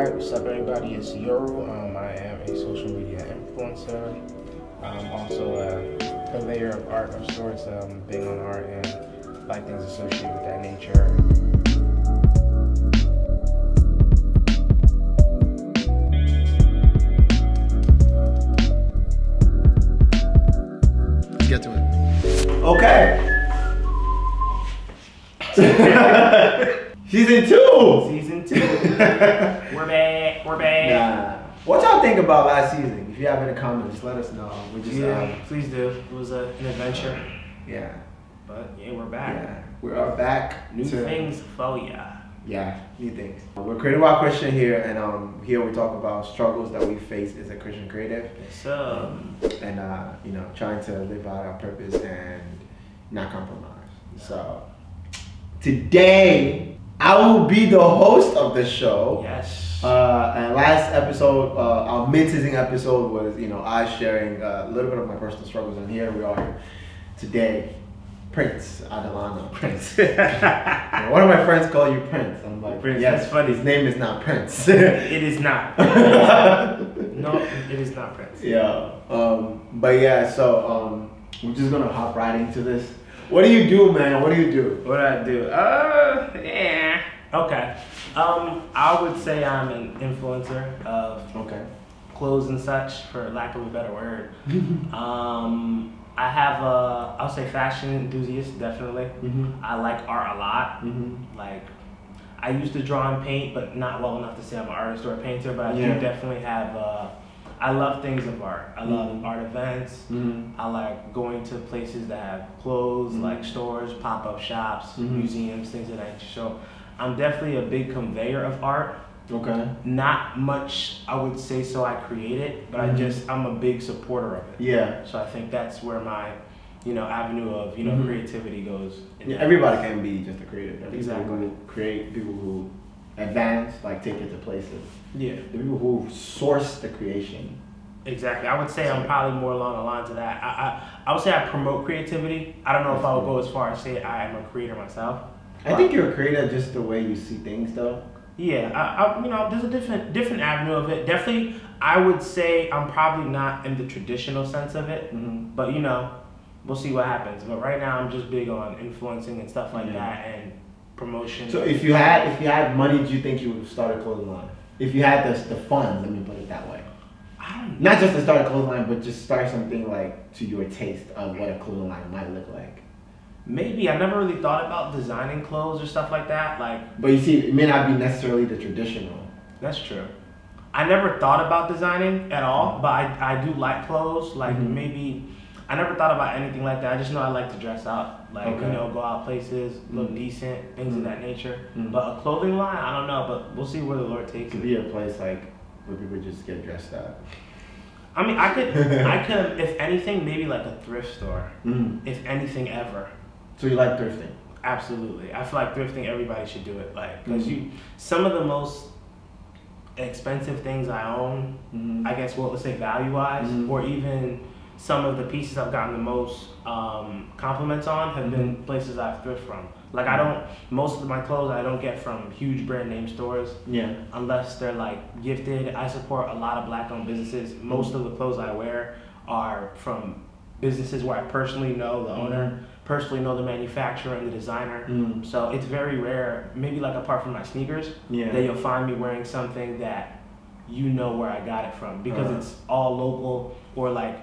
Alright, what's up everybody, it's Yoru. I am a social media influencer. I'm also a purveyor of art of sorts, big on art and like things associated with that nature. Let's get to it. Okay. Season 2! Season 2. We're back. Nah. What y'all think about last season? If you have any comments, let us know. We just, please do. It was an adventure. Yeah. But yeah, we're back. Yeah. We are back. New things for ya. Yeah, new things. We're Creative Wild Christian here, and here we talk about struggles that we face as a Christian creative. Yes, sir. And trying to live out our purpose and not compromise. So today I will be the host of the show. Yes. And last episode, our mid-season episode was, I sharing a little bit of my personal struggles, and here we are today. Prince Adelano. Prince. One of my friends call you Prince. I'm like, Prince. yes, That's funny. His name is not Prince. It is not. No, it is not Prince. Yeah. But yeah, so we're just gonna hop right into this. What do you do, man? What do you do? What do I do? Yeah. Okay. I would say I'm an influencer of clothes and such, for lack of a better word. I have I'll say fashion enthusiast, definitely. I like art a lot. Like, I used to draw and paint, but not well enough to say I'm an artist or a painter, but I do definitely have, I love things of art. I love art events. I like going to places that have clothes, like stores, pop-up shops, museums, things of that nature. So I'm definitely a big conveyor of art. Okay. Not much, I would say, so I create it, but I'm a big supporter of it. Yeah. So I think that's where my, avenue of, creativity goes. Yeah, everybody can be just a creative. There are Exactly. People who create, people who advance, like take it to places. Yeah. The people who source the creation. Exactly. I would say I'm probably more along the lines of that. I would say I promote creativity. I don't know if I would go as far as say I am a creator myself. I think you're a creator just the way you see things, though. Yeah, there's a different avenue of it. Definitely, I would say I'm probably not in the traditional sense of it, but we'll see what happens. But right now, I'm just big on influencing and stuff like that and promotion. So if you had money, do you think you would start a clothing line? If you had the funds, let me put it that way. I don't know. Not just to start a clothing line, but just start something like to your taste of what a clothing line might look like. Maybe. I never really thought about designing clothes or stuff like that. Like, but you see, it may not be necessarily the traditional. That's true. I never thought about designing at all, but I do like clothes. Like, maybe I never thought about anything like that. I just know I like to dress out, like go out places, look decent, things of that nature. But a clothing line, I don't know. But we'll see where the Lord takes it. Could be a place like where people just get dressed up. I mean, I could, if anything, maybe like a thrift store. If anything ever. So you like thrifting? Absolutely. I feel like thrifting, everybody should do it. Like, because some of the most expensive things I own, I guess, let's say value-wise, or even some of the pieces I've gotten the most compliments on have been places I've thrift from. Like, most of my clothes I don't get from huge brand name stores. Yeah. Unless they're like gifted. I support a lot of black-owned businesses. Most of the clothes I wear are from businesses where I personally know the owner, personally know the manufacturer and the designer. So it's very rare, maybe like apart from my sneakers, that you'll find me wearing something that where I got it from, because it's all local, or like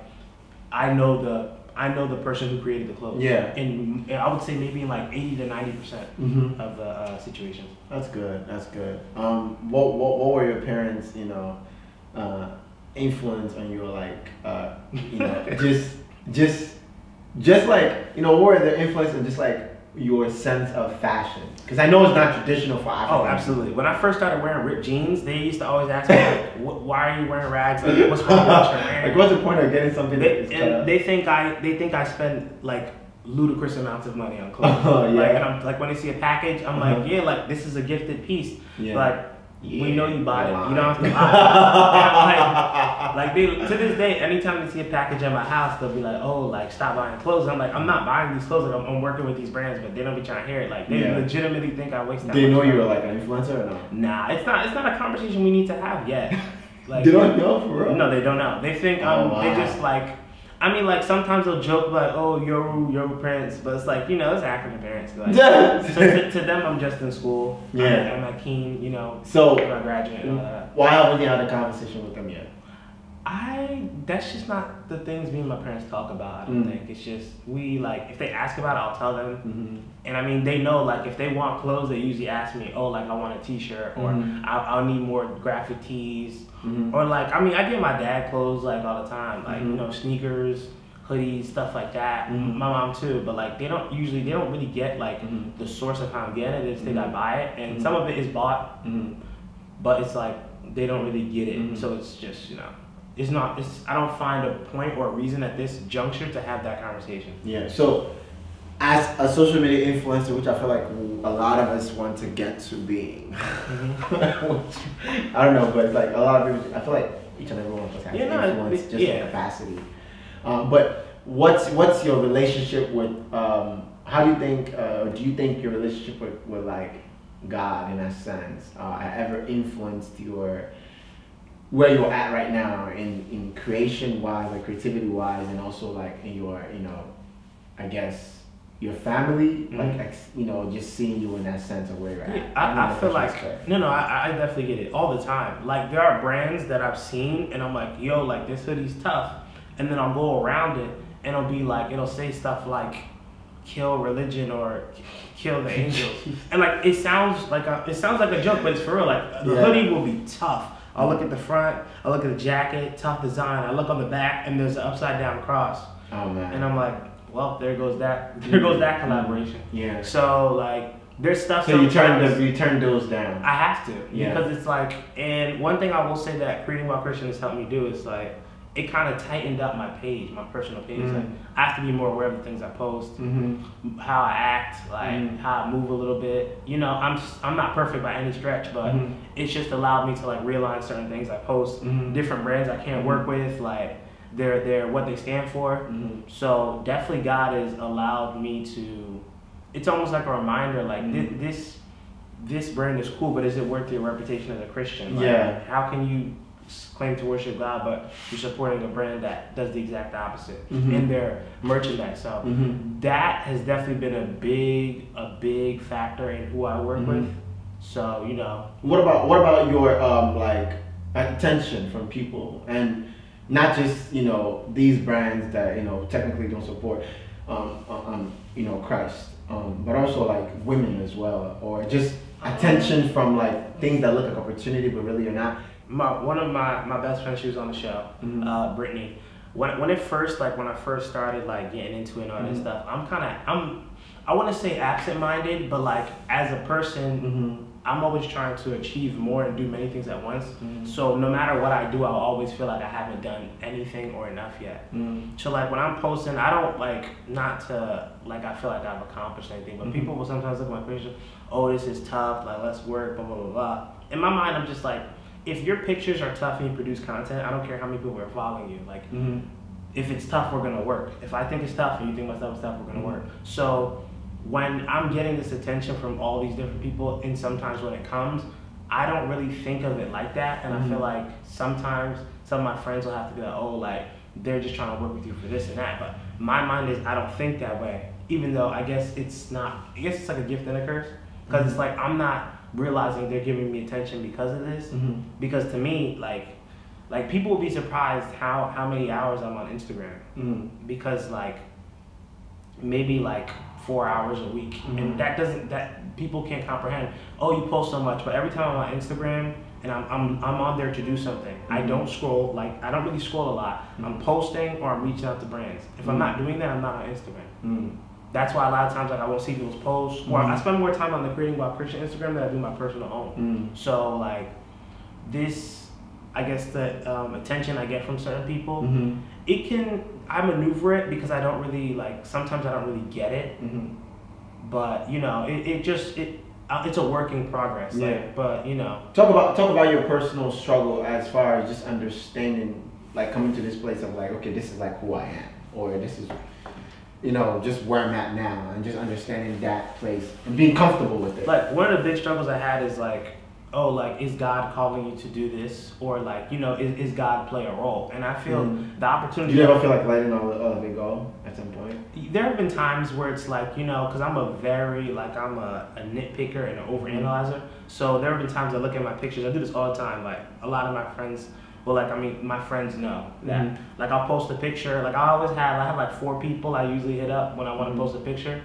I know the person who created the clothes. Yeah. And I would say maybe in like 80 to 90% of the situations. That's good. That's good. What were your parents, influence on your like, just like, what were their influence on just like your sense of fashion? Because I know it's not traditional for Africa. Oh, absolutely. When I first started wearing ripped jeans, they used to always ask me, like, why are you wearing rags? Like, what's wrong with what you're wearing? Like, what's the point of getting something they think I spend like ludicrous amounts of money on clothes. Like, and I'm like, when they see a package, I'm like, yeah, like this is a gifted piece. Yeah. Like, We know you bought it. You don't have to buy it. like they, to this day, anytime they see a package at my house, they'll be like, "Oh, like stop buying clothes." I'm like, I'm not buying these clothes. Like, I'm working with these brands, but they don't be trying to hear it. Like they legitimately think I waste that. They know you're like an influencer or no? Nah, it's not a conversation we need to have yet. Like they don't know for real. No, they don't know. They think they just like. I mean, like, sometimes they'll joke like, oh, Yoru Prince, but it's like, you know, it's African parents. Like, so to them, I'm just in school. Yeah. I'm at Keen, you know, so when I graduate and all that. Why haven't you had a conversation with them yet? That's just not the things me and my parents talk about, I don't think. It's just, if they ask about it, I'll tell them. And I mean, they know, like, if they want clothes, they usually ask me, oh, like, I want a t-shirt, or I'll need more graphic tees. Or like, I mean, I get my dad clothes like all the time, like, you know, sneakers, hoodies, stuff like that. My mom too, but like they don't really get like the source of how I'm getting it. They just think I buy it, and some of it is bought, but it's like they don't really get it. So it's just, you know, I don't find a point or a reason at this juncture to have that conversation. Yeah. So as a social media influencer, which I feel like a lot of us want to get to being, I don't know, but it's like a lot of people, I feel like each and every one of us has influence just in capacity. But what's your relationship with, how do you think, do you think your relationship with like God in a sense ever influenced where you're at right now in creation wise, like creativity wise, and also like in your, you know, I guess, your family, like, you know, just seeing you in that sense of where you're at. I feel like, I definitely get it all the time. Like, there are brands that I've seen, and I'm like, yo, like, this hoodie's tough. And then I'll go around it, and it'll say stuff like, kill religion, or kill the angels. And, like, it sounds like a joke, but it's for real. Like, the hoodie will be tough. I'll look at the front, I'll look at the jacket, tough design. I look on the back, and there's an upside down cross. Oh, man. And I'm like, well, there goes that collaboration. Yeah. So like, there's stuff. So you turn those down. I have to, because it's like, and one thing I will say that Creating While Christian has helped me do is like, it kind of tightened up my page, my personal page. Like, I have to be more aware of the things I post, how I act, like how I move a little bit. You know, I'm not perfect by any stretch, but it's just allowed me to like realize certain things I post, different brands I can't work with, like. They're what they stand for. So definitely God has allowed me to, it's almost like a reminder, like this brand is cool, but is it worth your reputation as a Christian? Like, how can you claim to worship God, but you're supporting a brand that does the exact opposite in their merchandise? So that has definitely been a big factor in who I work with. So, you know. What about your like attention from people, and not just, you know, these brands that, you know, technically don't support, you know, Christ, but also like women as well, or just attention from like things that look like opportunity but really are not. One of my best friends, she was on the show, Brittany. When I first started like getting into it and all this stuff, I want to say absent-minded, but like as a person, I'm always trying to achieve more and do many things at once. So no matter what I do, I'll always feel like I haven't done anything or enough yet. So like when I'm posting, I don't like, not to like, I feel like I've accomplished anything, but people will sometimes look at my picture, oh, this is tough, like let's work, blah, blah, blah, blah. In my mind, I'm just like, if your pictures are tough and you produce content, I don't care how many people are following you. Like, if it's tough, we're gonna work. If I think it's tough and you think my stuff is tough, we're gonna work. So when I'm getting this attention from all these different people, and sometimes when it comes, I don't really think of it like that. And I feel like sometimes some of my friends will have to be like, oh, like, they're just trying to work with you for this and that. But my mind is, I don't think that way. Even though I guess it's not, I guess it's like a gift and a curse. Because it's like, I'm not realizing they're giving me attention because of this. Because to me, like people will be surprised how many hours I'm on Instagram. Because like, maybe like 4 hours a week, and that people can't comprehend. Oh, you post so much, but every time I'm on Instagram and I'm on there to do something, I don't scroll. Like, I don't really scroll a lot. I'm posting or I'm reaching out to brands. If I'm not doing that, I'm not on Instagram. That's why a lot of times like I won't see people's posts, or I spend more time on the Creating While Christian Instagram than I do my personal own. So like this, I guess the attention I get from certain people, I maneuver it because I don't really like, sometimes I don't really get it, but you know, it's a work in progress. Yeah. Like, but you know. Talk about your personal struggle as far as just understanding, like coming to this place of like, okay, this is like who I am, or this is, you know, just where I'm at now, and just understanding that place and being comfortable with it. Like one of the big struggles I had is like, oh, like, is God calling you to do this? Or like, you know, is God play a role? And I feel the opportunity. Do you ever feel like letting all of it go at some point? There have been times where it's like, you know, because I'm a nitpicker and an overanalyzer. So there have been times I look at my pictures. I do this all the time. Like a lot of my friends, my friends know that. Like I'll post a picture. Like I have like 4 people I usually hit up when I want to post a picture.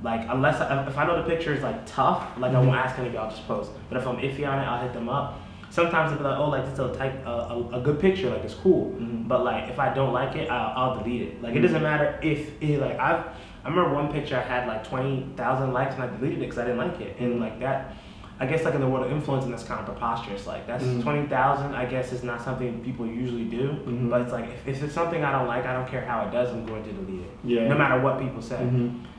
Like if I know the picture is like tough, like I won't ask anybody, I'll just post. But if I'm iffy on it, I'll hit them up. Sometimes they'll be like, oh, like this is a good picture, like it's cool. But like if I don't like it, I'll delete it. Like it doesn't matter if it, like I remember one picture I had like 20,000 likes and I deleted it because I didn't like it. And like that, I guess like in the world of influencing, that's kind of preposterous. Like that's 20,000. I guess is not something people usually do. But it's like if it's something I don't like, I don't care how it does, I'm going to delete it. Yeah. No matter what people say.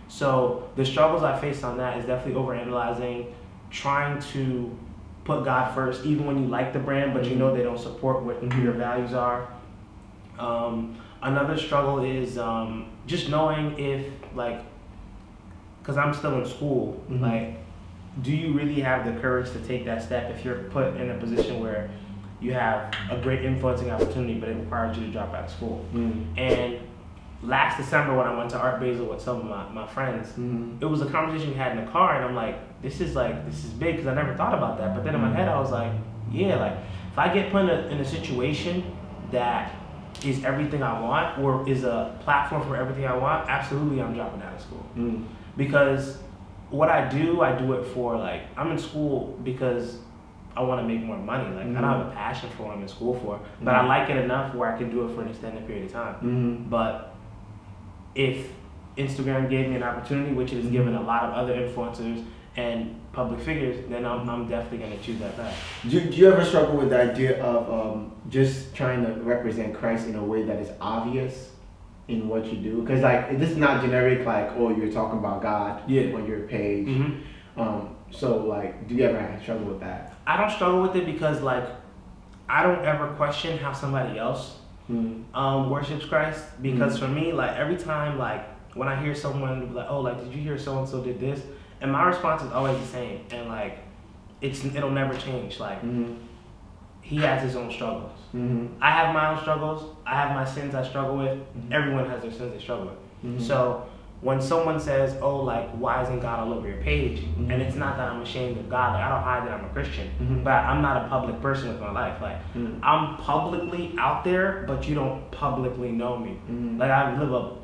So the struggles I faced on that is definitely overanalyzing, trying to put God first, even when you like the brand, but you know they don't support what your values are. Another struggle is just knowing if, like, because I'm still in school, like, do you really have the courage to take that step if you're put in a position where you have a great influencing opportunity, but it requires you to drop out of school? And last December when I went to Art Basel with some of my friends, it was a conversation we had in the car, and I'm like, this is big, because I never thought about that. But then in my head I was like, yeah, like if I get put in a situation that is everything I want, or is a platform for everything I want, absolutely I'm dropping out of school. Because what I do it for, like, I'm in school because I want to make more money. Like I don't have a passion for what I'm in school for, but I like it enough where I can do it for an extended period of time. But if Instagram gave me an opportunity, which it has given a lot of other influencers and public figures, then I'm definitely going to choose that path. Do you ever struggle with the idea of just trying to represent Christ in a way that is obvious in what you do? Because like this is not generic, like, oh, you're talking about God on your page. So like, do you ever struggle with that? I don't struggle with it because like I don't ever question how somebody else worships Christ, because for me, like every time, like when I hear someone like, oh, like did you hear so and so did this, and my response is always the same, and like it'll never change. Like he has his own struggles. I have my own struggles. I have my sins I struggle with. Everyone has their sins they struggle with. So when someone says, oh, like, why isn't God all over your page? And it's not that I'm ashamed of God. Like, I don't hide that I'm a Christian. But I'm not a public person with my life. Like, I'm publicly out there, but you don't publicly know me. Like, I live a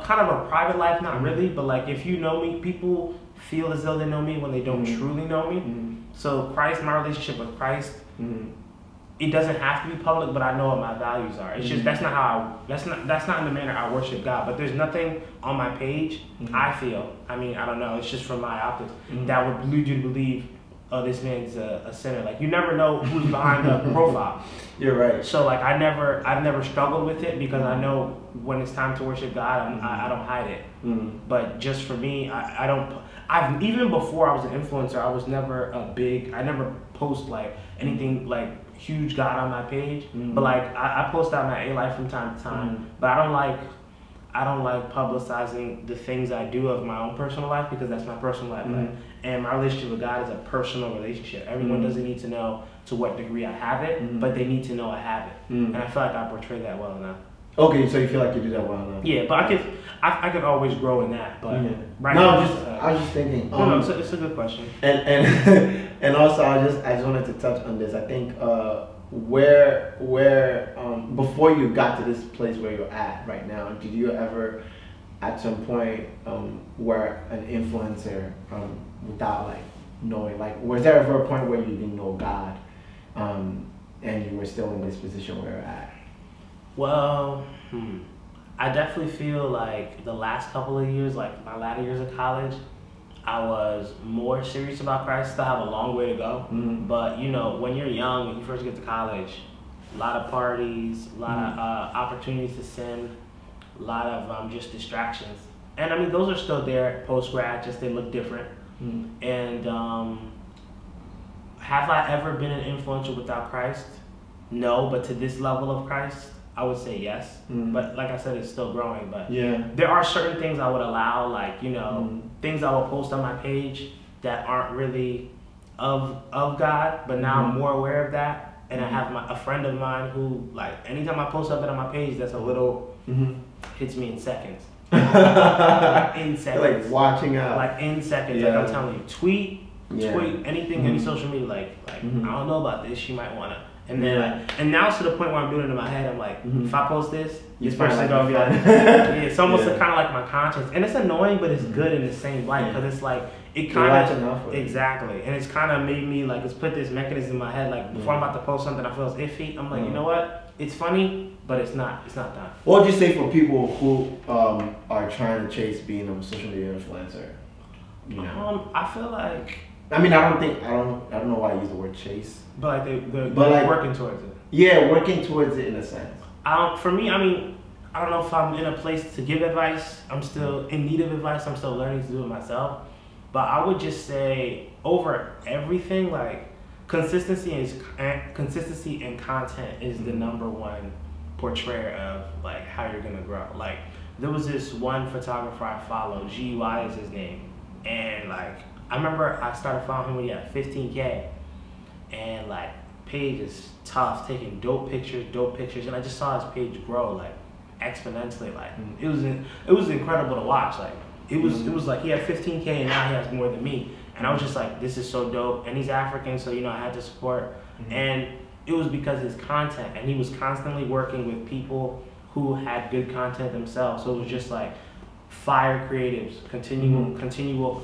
kind of a private life, not really, but like, if you know me, people feel as though they know me when they don't truly know me. So Christ, my relationship with Christ, it doesn't have to be public, but I know what my values are. It's just that's not in the manner I worship God. But there's nothing on my page, I feel, I mean, I don't know, it's just from my optics, that would lead you to believe, oh, this man's a sinner. Like, you never know who's behind the profile. You're right. So like I've never struggled with it, because I know when it's time to worship God, I don't hide it. But just for me, I've even before I was an influencer, I was never I never post like anything like huge God on my page. But like I post out my A-life from time to time. But I don't like publicizing the things I do of my own personal life, because that's my personal life. Like, and my relationship with God is a personal relationship. Everyone doesn't need to know to what degree I have it, but they need to know I have it. And I feel like I portray that well enough. Okay, so you feel like you do that well enough. Yeah, but I could always grow in that. But right now, I was just thinking. No, it's a good question. And also I just wanted to touch on this. I think where before you got to this place where you're at right now, did you ever at some point were an influencer without like knowing, like was there ever a point where you didn't know God and you were still in this position where you're at? Well, I definitely feel like the last couple of years, like my latter years of college, I was more serious about Christ. Still have a long way to go. But you know, when you're young, when you first get to college, a lot of parties, a lot of opportunities to sin, a lot of just distractions. And I mean, those are still there post-grad, just they look different. And have I ever been an influencer without Christ? No, but to this level of Christ, I would say yes. But like I said, it's still growing. But there are certain things I would allow, like, you know, things I will post on my page that aren't really of God, but now I'm more aware of that. And I have a friend of mine who, like, anytime I post something on my page that's a little, hits me in seconds. Like, in seconds. Like watching out. Like in seconds. Like I'm telling you, tweet, anything, any social media, like I don't know about this, she might wanna. And then and now it's to the point where I'm doing it in my head. I'm like, if I post this person's gonna be like, it's almost kind of like my conscience, and it's annoying, but it's good in the same light because it's like it kind of exactly, and it's kind of made me like it's put this mechanism in my head like before I'm about to post something I feel is iffy. I'm like, you know what? It's funny, but it's not done. What would you say for people who are trying to chase being a social media influencer? You know? I feel like. I mean, I don't know why I use the word chase. But like they're like, working towards it. Yeah, working towards it in a sense. For me, I mean, I don't know if I'm in a place to give advice. I'm still in need of advice. I'm still learning to do it myself. But I would just say over everything, like consistency and content is the number one portrayer of like how you're gonna grow. Like there was this one photographer I follow, GY is his name, and like I remember I started following him when he had 15K, and like page is tough, taking dope pictures, and I just saw his page grow like exponentially. Like it was incredible to watch. Like it was like he had 15K and now he has more than me, and I was just like, this is so dope. And he's African, so you know I had to support, and it was because of his content, and he was constantly working with people who had good content themselves. So it was just like fire creatives, continual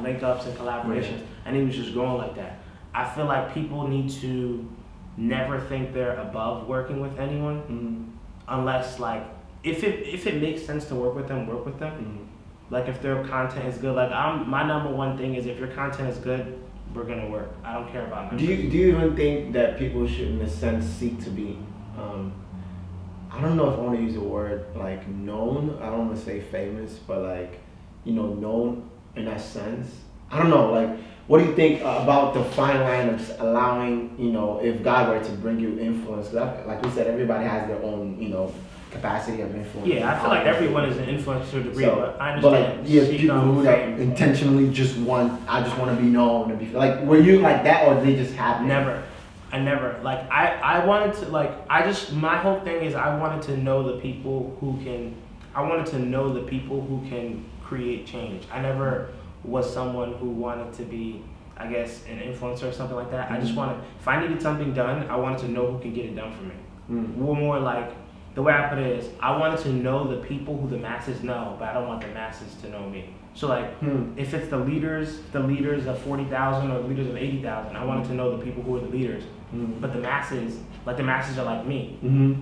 link ups and collaborations, and he was just growing like that. I feel like people need to never think they're above working with anyone, unless like if it makes sense to work with them, work with them. Like if their content is good, like my number one thing is if your content is good, we're gonna work. I don't care about numbers. Do you even think that people should, in a sense, seek to be? I don't know if I want to use the word like known. I don't want to say famous, but like, you know, known in that sense. I don't know. Like, what do you think about the fine line of just allowing, you know, if God were to bring you influence? Cause like we said, everybody has their own, you know, capacity of influence. Yeah, I feel like everyone is an influencer to a degree, but I understand. But like, people who like intentionally just want to be known and be like, were you like that, or did they just happen? I never, like, I wanted to, like, my whole thing is I wanted to know the people who can create change. I never was someone who wanted to be, I guess, an influencer or something like that. I just wanted, if I needed something done, I wanted to know who could get it done for me. More like, the way I put it is, I wanted to know the people who the masses know, but I don't want the masses to know me. So like, if it's the leaders of 40,000 or the leaders of 80,000, I wanted to know the people who are the leaders. But the masses are like me.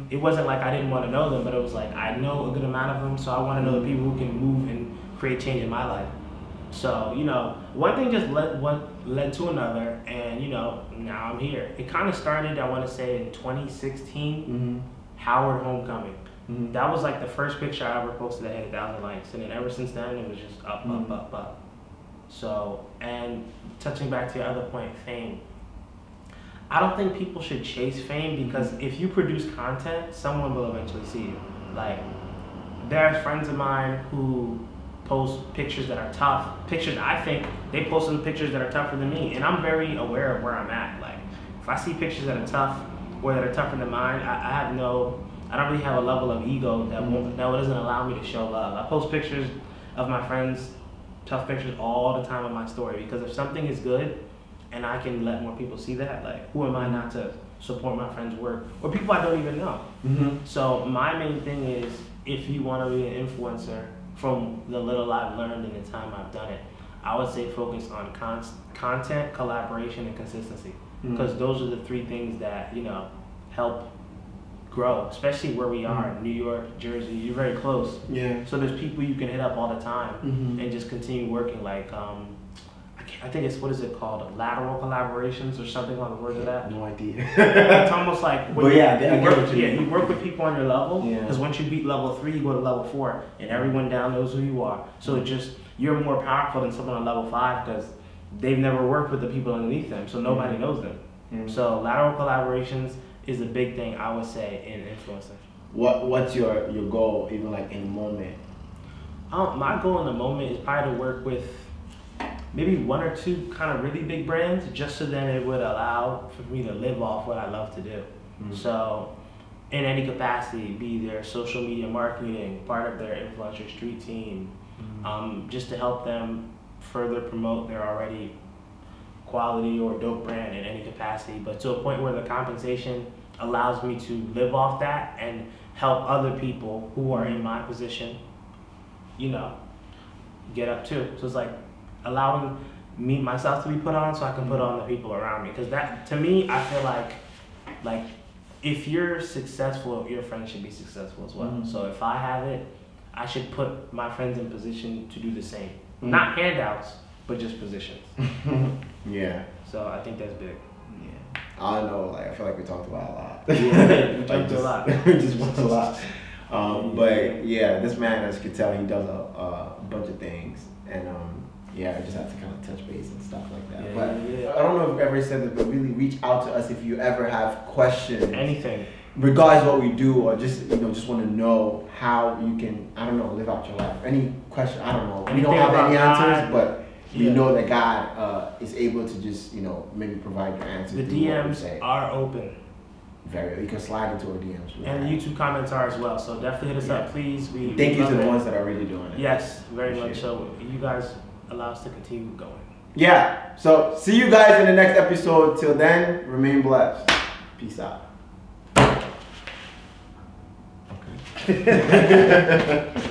It wasn't like I didn't want to know them, but it was like, I know a good amount of them, so I want to know the people who can move and create change in my life. So, you know, one thing just led to another, and, you know, now I'm here. It kind of started, I want to say, in 2016, Howard Homecoming. That was like the first picture I ever posted that had 1,000 likes, and then ever since then, it was just up. So, and touching back to your other point, fame. I don't think people should chase fame, because if you produce content, someone will eventually see you. Like, there's friends of mine who post pictures that are tough. I think they post some pictures that are tougher than me, and I'm very aware of where I'm at. Like, if I see pictures that are tough or that are tougher than mine, I don't really have a level of ego that doesn't allow me to show love. I post pictures of my friends, tough pictures all the time on my story, because if something is good and I can let more people see that, like, who am I not to support my friends' work or people I don't even know? So my main thing is, if you want to be an influencer, from the little I've learned in the time I've done it, I would say focus on content, collaboration, and consistency, because those are the three things that, you know, help grow, especially where we are, New York, Jersey. You're very close. Yeah. So there's people you can hit up all the time and just continue working. Like, I think it's, what is it called? Lateral collaborations or something on the words of that. No idea. It's almost like, you work with people on your level. Yeah. Because once you beat level 3, you go to level 4, and everyone down knows who you are. So it just, you're more powerful than someone on level 5 because they've never worked with the people underneath them, so nobody knows them. So lateral collaborations is a big thing, I would say, in influencing. What's your goal, even like in the moment? My goal in the moment is probably to work with maybe 1 or 2 kind of really big brands, just so then it would allow for me to live off what I love to do. So in any capacity, be their social media marketing, part of their influencer street team, just to help them further promote their already quality or dope brand in any capacity, but to a point where the compensation allows me to live off that and help other people who are in my position, you know, get up too. So it's like allowing myself to be put on so I can put on the people around me. Because that, to me, I feel like if you're successful, your friends should be successful as well. So if I have it, I should put my friends in position to do the same. Not handouts, but just positions. Yeah. So I think that's big. Yeah. I don't know, like I feel like we talked about a lot. Yeah, we talked a lot. We just went a lot. But yeah, this man, as you can tell, he does a bunch of things, and yeah, I just have to kind of touch base and stuff like that. But I don't know if you've ever said this, but really reach out to us if you ever have questions. Anything. Regardless of what we do, or just just want to know how you can, I don't know, live out your life. Any question, I don't know. We don't have any answers, but we know that God is able to just, maybe provide your answers. The DMs are open. You can slide into our DMs. And the YouTube comments are as well, so definitely hit us up, please. Thank you to the ones that are already doing it. Yes, very much so. You guys allow us to continue going. Yeah, so see you guys in the next episode. Till then, remain blessed. Peace out. Okay.